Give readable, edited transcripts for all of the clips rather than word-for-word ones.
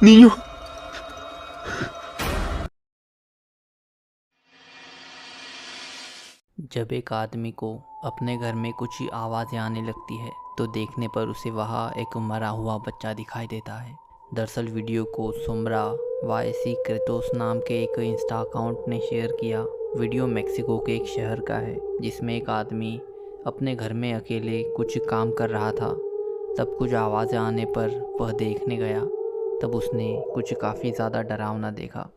Niño. जब एक आदमी को अपने घर में कुछ आवाज़ें आने लगती है तो देखने पर उसे वहाँ एक मरा हुआ बच्चा दिखाई देता है। दरअसल वीडियो को सुमरा वायसी क्रेटोस नाम के एक इंस्टा अकाउंट ने शेयर किया। वीडियो मेक्सिको के एक शहर का है जिसमें एक आदमी अपने घर में अकेले कुछ काम कर रहा था। तब कुछ आवाज़ें आने पर वह देखने गया। तब उसने कुछ काफ़ी ज़्यादा डरावना देखा।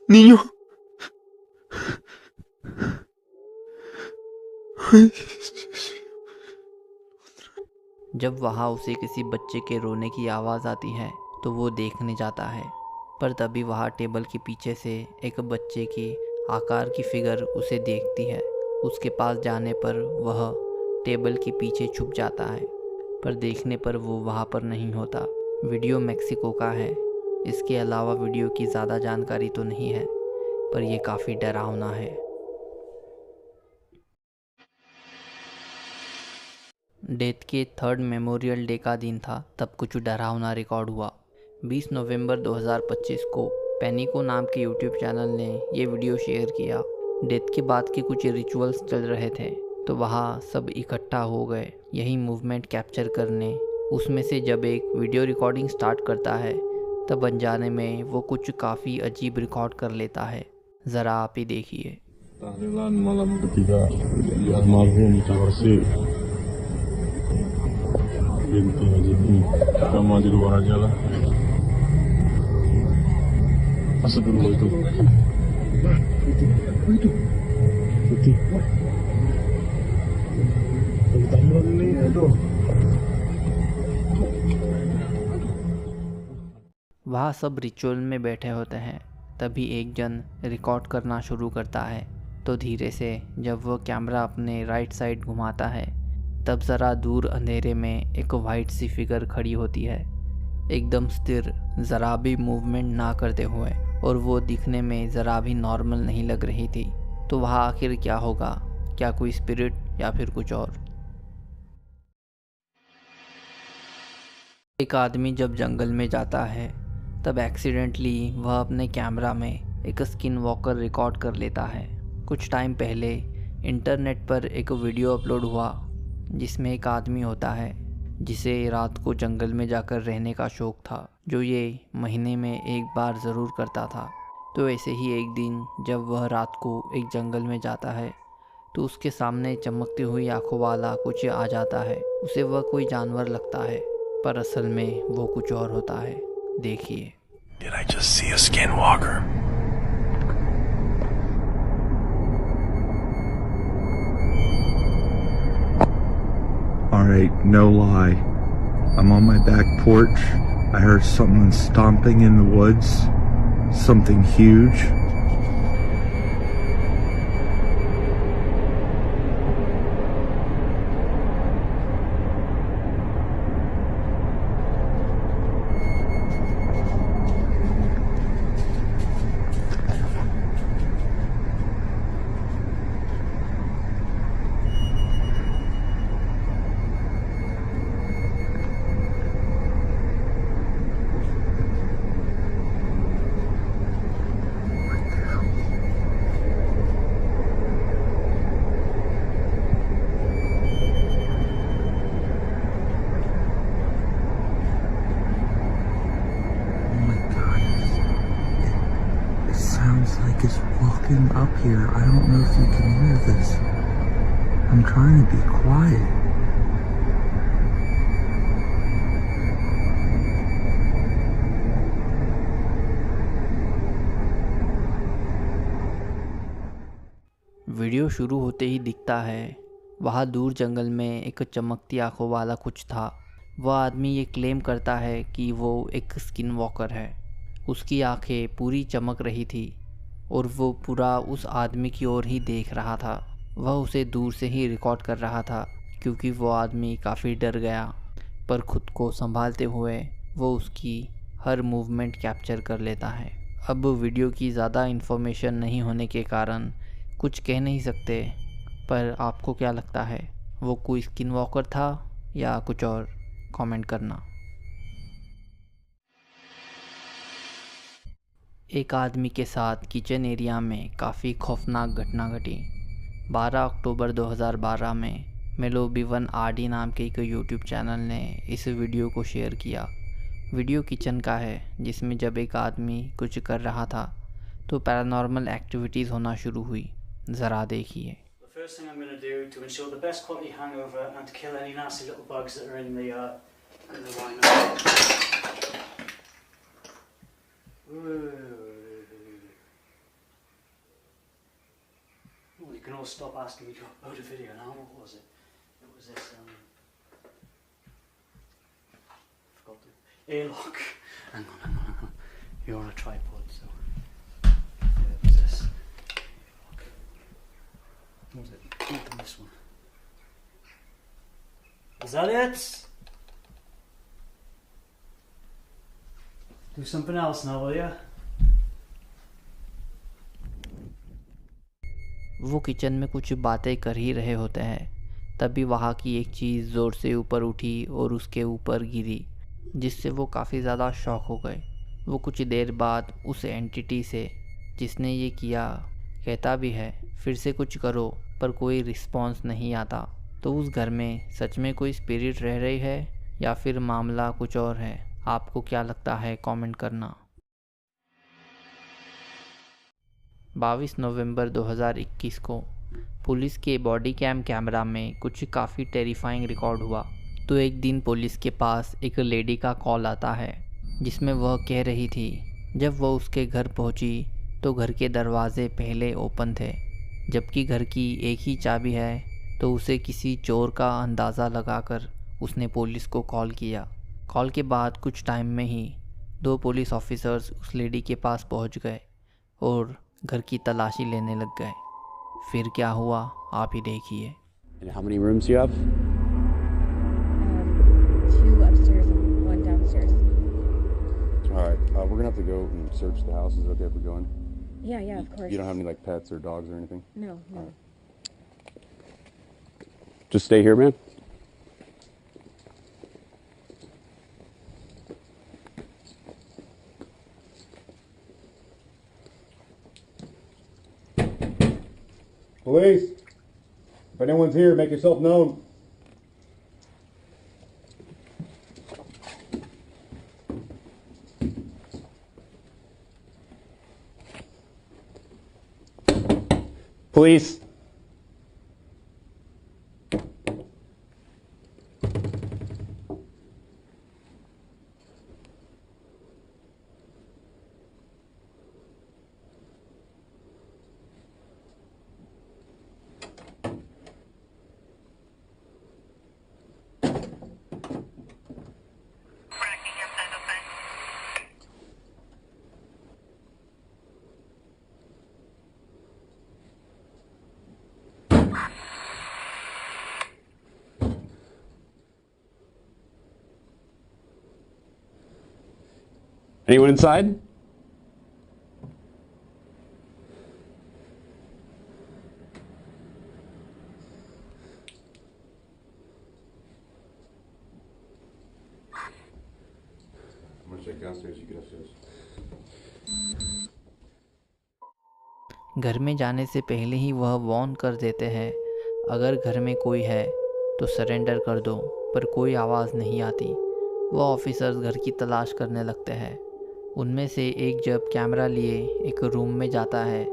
Niño. जब वहाँ उसे किसी बच्चे के रोने की आवाज़ आती है तो वो देखने जाता है, पर तभी वहाँ टेबल के पीछे से एक बच्चे की आकार की फिगर उसे देखती है। उसके पास जाने पर वह टेबल के पीछे छुप जाता है, पर देखने पर वो वहाँ पर नहीं होता। वीडियो मेक्सिको का है। इसके अलावा वीडियो की ज़्यादा जानकारी तो नहीं है, पर यह काफ़ी डरावना है। डेथ के थर्ड मेमोरियल डे का दिन था तब कुछ डरावना रिकॉर्ड हुआ। 20 नवंबर 2025 को पैनिको नाम के यूट्यूब चैनल ने ये वीडियो शेयर किया। डेथ के बाद के कुछ रिचुअल्स चल रहे थे तो वहाँ सब इकट्ठा हो गए यही मूवमेंट कैप्चर करने। उसमें से जब एक वीडियो रिकॉर्डिंग स्टार्ट करता है तब अनजाने में वो कुछ काफ़ी अजीब रिकॉर्ड कर लेता है। ज़रा आप ही देखिए। Tahlilan malam ketiga di almarhum Cawarsi binti Haji ini. Kita mau di luar aja lah. Masuk dulu itu. Itu. Tahlilan ini aduh. वहाँ सब रिचुअल में बैठे होते हैं। तभी एक जन रिकॉर्ड करना शुरू करता है तो धीरे से जब वह कैमरा अपने राइट साइड घुमाता है तब ज़रा दूर अंधेरे में एक वाइट सी फिगर खड़ी होती है, एकदम स्थिर, ज़रा भी मूवमेंट ना करते हुए, और वो दिखने में ज़रा भी नॉर्मल नहीं लग रही थी। तो वहाँ आखिर क्या होगा? क्या कोई स्पिरिट या फिर कुछ और? एक आदमी जब जंगल में जाता है तब एक्सीडेंटली वह अपने कैमरा में एक स्किन वॉकर रिकॉर्ड कर लेता है। कुछ टाइम पहले इंटरनेट पर एक वीडियो अपलोड हुआ जिसमें एक आदमी होता है जिसे रात को जंगल में जाकर रहने का शौक़ था, जो ये महीने में एक बार ज़रूर करता था। तो ऐसे ही एक दिन जब वह रात को एक जंगल में जाता है तो उसके सामने चमकती हुई आंखों वाला कुछ आ जाता है। उसे वह कोई जानवर लगता है पर असल में वो कुछ और होता है। देखिए। Did I just see a skinwalker? Alright, no lie. I'm on my back porch. I heard something stomping in the woods. Something huge. Sounds like it's walking up here. I don't know if you can hear this. I'm trying to be quiet. Video शुरू होते ही दिखता है वहाँ दूर जंगल में एक चमकती आंखों वाला कुछ था। वह आदमी ये क्लेम करता है कि वो एक स्किन वॉकर है। उसकी आंखें पूरी चमक रही थी और वो पूरा उस आदमी की ओर ही देख रहा था। वह उसे दूर से ही रिकॉर्ड कर रहा था क्योंकि वो आदमी काफ़ी डर गया, पर खुद को संभालते हुए वो उसकी हर मूवमेंट कैप्चर कर लेता है। अब वीडियो की ज़्यादा इन्फॉर्मेशन नहीं होने के कारण कुछ कह नहीं सकते, पर आपको क्या लगता है, वो कोई स्किन वॉकर था या कुछ और? कमेंट करना। एक आदमी के साथ किचन एरिया में काफ़ी खौफनाक घटना घटी। 12 अक्टूबर 2012 में मेलो B1 RD नाम के एक यूट्यूब चैनल ने इस वीडियो को शेयर किया। वीडियो किचन का है, जिसमें जब एक आदमी कुछ कर रहा था तो पैरानॉर्मल एक्टिविटीज़ होना शुरू हुई। ज़रा देखिए। The first thing I'm going to do to ensure the best quality hangover and to kill any nasty little bugs that are in the lineup. Oh, you can all stop asking me to upload a video now. What was it? It was this. Forgot the airlock. Hang on. You're on a tripod, so. It was this. Airlock. What was it? Not on this one. Is that it? Do something else now, will ya? वो kitchen में कुछ बातें कर ही रहे होते हैं, तभी वहाँ की एक चीज़ ज़ोर से ऊपर उठी और उसके ऊपर गिरी, जिससे वो काफ़ी ज़्यादा शॉक हो गए। वो कुछ देर बाद उस एंटिटी से जिसने ये किया कहता भी है, फिर से कुछ करो, पर कोई रिस्पॉन्स नहीं आता। तो उस घर में सच में कोई स्पिरिट रह रही है या फिर मामला कुछ और है? आपको क्या लगता है? कमेंट करना। 22 नवंबर 2021 को पुलिस के बॉडी कैमरा में कुछ काफ़ी टेरिफाइंग रिकॉर्ड हुआ। तो एक दिन पुलिस के पास एक लेडी का कॉल आता है, जिसमें वह कह रही थी जब वह उसके घर पहुंची तो घर के दरवाजे पहले ओपन थे, जबकि घर की एक ही चाबी है। तो उसे किसी चोर का अंदाज़ा लगाकर उसने पुलिस को कॉल किया। कॉल के बाद कुछ टाइम में ही 2 पुलिस ऑफिसर्स उस लेडी के पास पहुंच गए और घर की तलाशी लेने लग गए। फिर क्या हुआ आप ही देखिए। And how many rooms do you have? 2 upstairs and 1 downstairs. All right, we're gonna have to go and search the house. Is it okay if we go in? Yeah, of course. You don't have any like pets or dogs or anything? No. Just stay here, man. Police, if anyone's here, make yourself known. Police. Anyone inside? I'm gonna check downstairs. You get upstairs. घर में जाने से पहले ही वह warn कर देते हैं, अगर घर में कोई है तो सरेंडर कर दो, पर कोई आवाज़ नहीं आती। वह ऑफिसर्स घर की तलाश करने लगते हैं। उनमें से एक जब कैमरा लिए एक रूम में जाता है,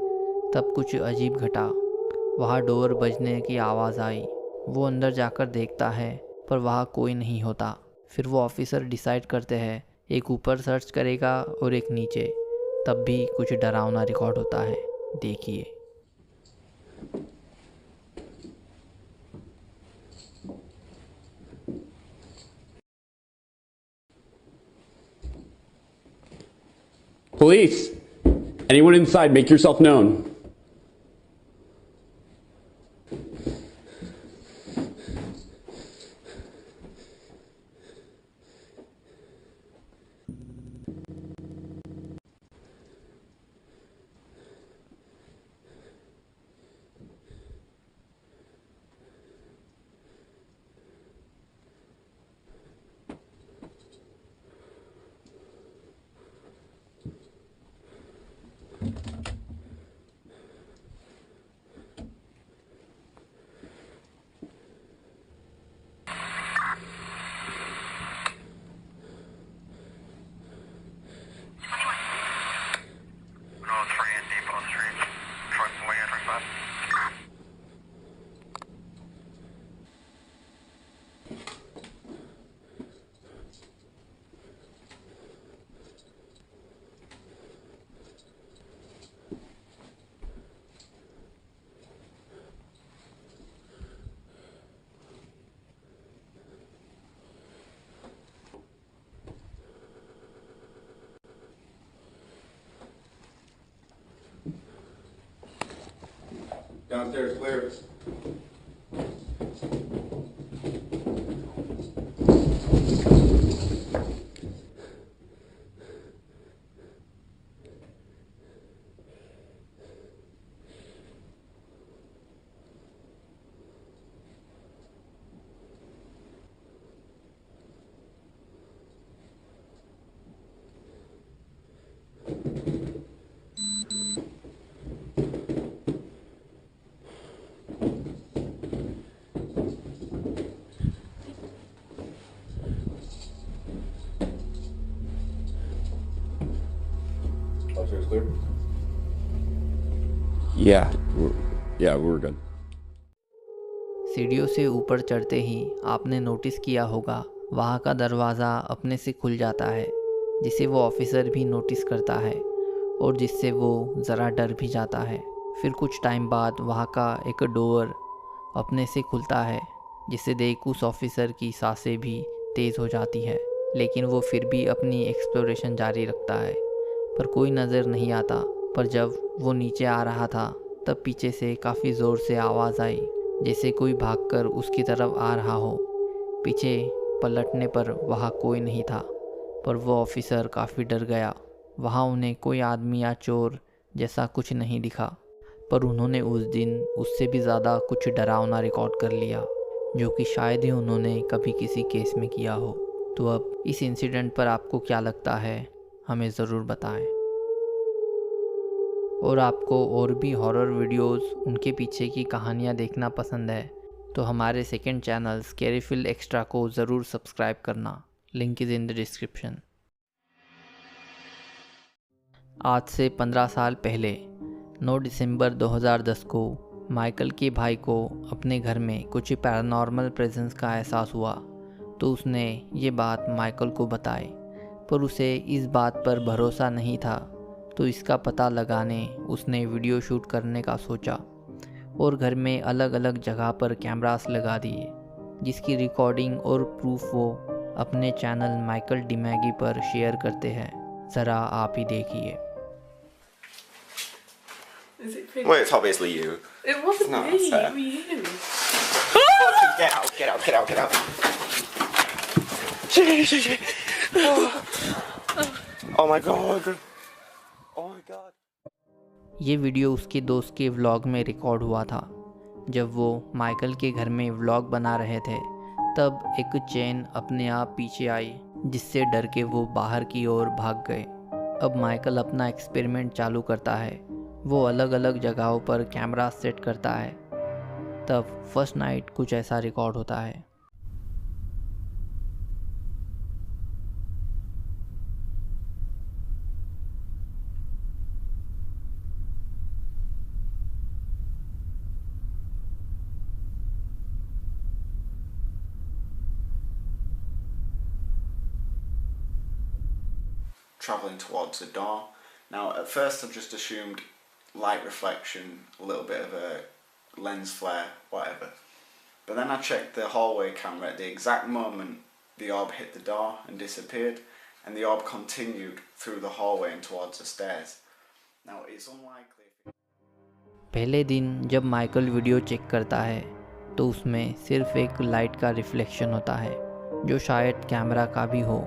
तब कुछ अजीब घटा। वहाँ डोर बजने की आवाज़ आई। वो अंदर जाकर देखता है, पर वहाँ कोई नहीं होता। फिर वो ऑफिसर डिसाइड करते हैं एक ऊपर सर्च करेगा और एक नीचे। तब भी कुछ डरावना रिकॉर्ड होता है, देखिए। Police. Anyone inside, make yourself known. Downstairs clear. Upstairs clear? Yeah, we're good. सीढ़ियों से ऊपर चढ़ते ही आपने नोटिस किया होगा वहाँ का दरवाज़ा अपने से खुल जाता है, जिसे वो ऑफिसर भी नोटिस करता है और जिससे वो ज़रा डर भी जाता है। फिर कुछ टाइम बाद वहाँ का एक डोर अपने से खुलता है, जिसे देख उस ऑफिसर की सांसें भी तेज़ हो जाती है, लेकिन वो फिर भी अपनी एक्सप्लोरेशन जारी रखता है। पर कोई नज़र नहीं आता। पर जब वो नीचे आ रहा था तब पीछे से काफ़ी ज़ोर से आवाज़ आई, जैसे कोई भागकर उसकी तरफ आ रहा हो। पीछे पलटने पर वहाँ कोई नहीं था, पर वो ऑफिसर काफ़ी डर गया। वहाँ उन्हें कोई आदमी या चोर जैसा कुछ नहीं दिखा, पर उन्होंने उस दिन उससे भी ज़्यादा कुछ डरावना रिकॉर्ड कर लिया, जो कि शायद ही उन्होंने कभी किसी केस में किया हो। तो अब इस इंसिडेंट पर आपको क्या लगता है, हमें ज़रूर बताएं। और आपको और भी हॉरर वीडियोस, उनके पीछे की कहानियाँ देखना पसंद है तो हमारे सेकंड चैनल स्कैरीफिल्म एक्स्ट्रा को ज़रूर सब्सक्राइब करना। Link is in the description. आज से 15 साल पहले 9 दिसंबर 2010 को माइकल के भाई को अपने घर में कुछ पैरानॉर्मल प्रेजेंस का एहसास हुआ, तो उसने ये बात माइकल को बताई, पर उसे इस बात पर भरोसा नहीं था। तो इसका पता लगाने उसने वीडियो शूट करने का सोचा और घर में अलग अलग जगह पर कैमरास लगा दिए, जिसकी रिकॉर्डिंग और प्रूफ वो अपने चैनल माइकल डिमैगी पर शेयर करते हैं। ज़रा आप ही देखिए। Is it pretty? Well, it's obviously you. It wasn't No, me, fair. it was you. Get out, get out, get out, get out. Oh my god. Oh my god. ये video उसके दोस्त के vlog में record हुआ था। जब वो Michael के घर में व्लॉग बना रहे थे तब एक चेन अपने आप पीछे आई, जिससे डर के वो बाहर की ओर भाग गए। अब माइकल अपना एक्सपेरिमेंट चालू करता है। वो अलग अलग जगहों पर कैमरा सेट करता है। तब फर्स्ट नाइट कुछ ऐसा रिकॉर्ड होता है। Travelling towards the door. Now, at first I just assumed light reflection, a little bit of a lens flare, whatever. But then I checked the hallway camera at the exact moment the orb hit the door and disappeared, and the orb continued through the hallway and towards the stairs. Now, it's unlikely. पहले दिन जब Michael video check करता है तो उसमें सिर्फ एक light का रिफ्लेक्शन होता है, जो शायद कैमरा का भी हो।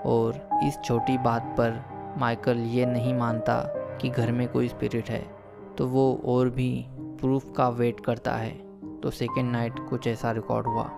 और इस छोटी बात पर माइकल ये नहीं मानता कि घर में कोई स्पिरिट है, तो वो और भी प्रूफ का वेट करता है। तो सेकेंड नाइट कुछ ऐसा रिकॉर्ड हुआ।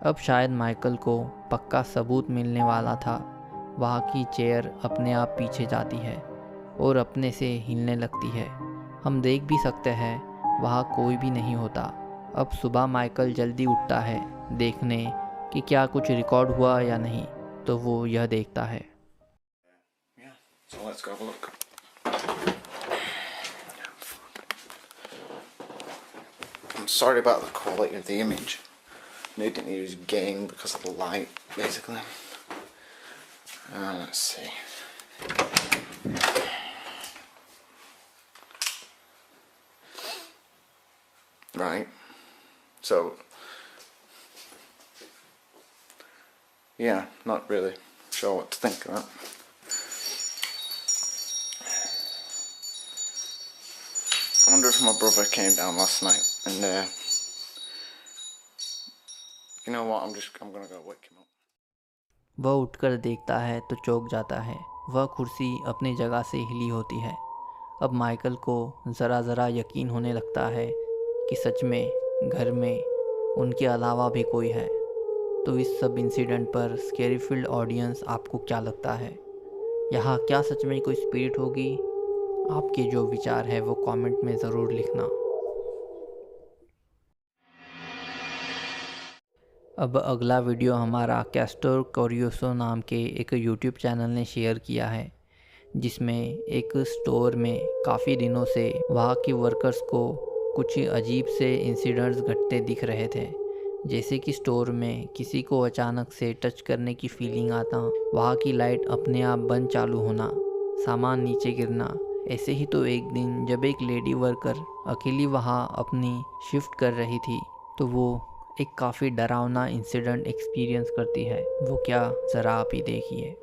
अब शायद माइकल को पक्का सबूत मिलने वाला था। वहाँ की चेयर अपने आप पीछे जाती है और अपने से हिलने लगती है। हम देख भी सकते हैं वहाँ कोई भी नहीं होता। अब सुबह माइकल जल्दी उठता है देखने कि क्या कुछ रिकॉर्ड हुआ या नहीं, तो वो यह देखता है। So let's go have a look. I'm sorry about the quality of the image. I didn't use gain because of the light, basically. Let's see. Right. So, yeah, not really sure what to think of that. I wonder if my brother came down last night and you know what, I'm gonna go wake him up. वह उठकर देखता है तो चौंक जाता है। वह कुर्सी अपनी जगह से हिली होती है। अब माइकल को ज़रा यकीन होने लगता है कि सच में घर में उनके अलावा भी कोई है। तो इस सब इंसिडेंट पर स्कैरी फील्ड ऑडियंस आपको क्या लगता है? यहाँ क्या सच में कोई स्पिरिट होगी? आपके जो विचार है वो कमेंट में ज़रूर लिखना। अब अगला वीडियो हमारा कैस्टर कोरियोसो नाम के एक यूट्यूब चैनल ने शेयर किया है, जिसमें एक स्टोर में काफ़ी दिनों से वहाँ के वर्कर्स को कुछ अजीब से इंसिडेंट्स घटते दिख रहे थे। जैसे कि स्टोर में किसी को अचानक से टच करने की फीलिंग आता, वहाँ की लाइट अपने आप बंद चालू होना, सामान नीचे गिरना। ऐसे ही तो एक दिन जब एक लेडी वर्कर अकेली वहाँ अपनी शिफ्ट कर रही थी, तो वो एक काफ़ी डरावना इंसिडेंट एक्सपीरियंस करती है। वो क्या, ज़रा आप ही देखिए।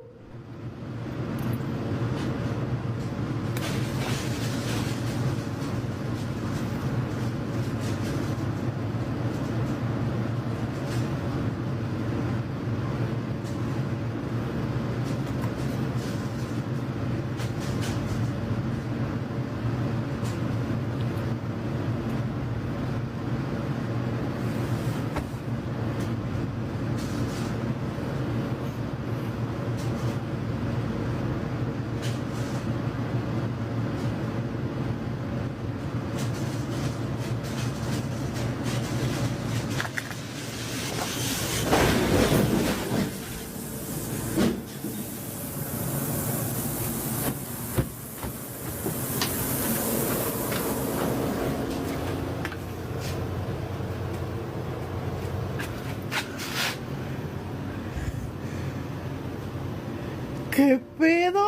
¿Qué pedo?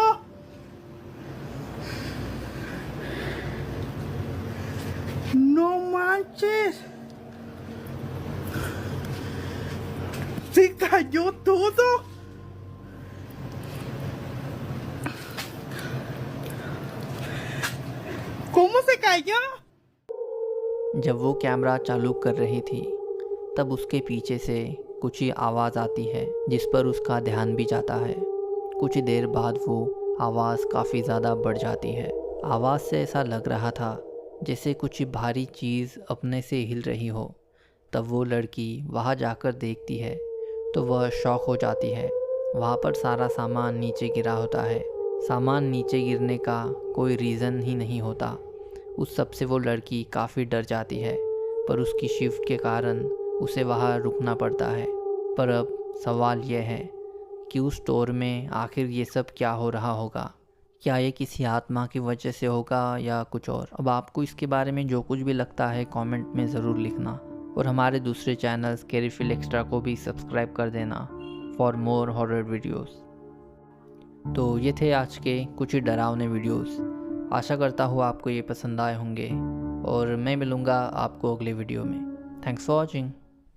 No manches. Se cayó todo. ¿Cómo se cayó? जब वो कैमरा चालू कर रही थी तब उसके पीछे से कुछ ही आवाज़ आती है, जिस पर उसका ध्यान भी जाता है। कुछ देर बाद वो आवाज़ काफ़ी ज़्यादा बढ़ जाती है। आवाज़ से ऐसा लग रहा था जैसे कुछ भारी चीज़ अपने से हिल रही हो। तब वो लड़की वहाँ जाकर देखती है तो वह शॉक हो जाती है। वहाँ पर सारा सामान नीचे गिरा होता है। सामान नीचे गिरने का कोई रीज़न ही नहीं होता। उस सब से वो लड़की काफ़ी डर जाती है, पर उसकी शिफ्ट के कारण उसे वहाँ रुकना पड़ता है। पर अब सवाल यह है कि उस स्टोर में आखिर ये सब क्या हो रहा होगा? क्या ये किसी आत्मा की वजह से होगा या कुछ और? अब आपको इसके बारे में जो कुछ भी लगता है कमेंट में ज़रूर लिखना, और हमारे दूसरे चैनल स्कैरी फील्ड एक्स्ट्रा को भी सब्सक्राइब कर देना फॉर मोर हॉरर वीडियोस। तो ये थे आज के कुछ डरावने वीडियोस। आशा करता हूँ आपको ये पसंद आए होंगे, और मैं मिलूँगा आपको अगले वीडियो में। Thanks for watching.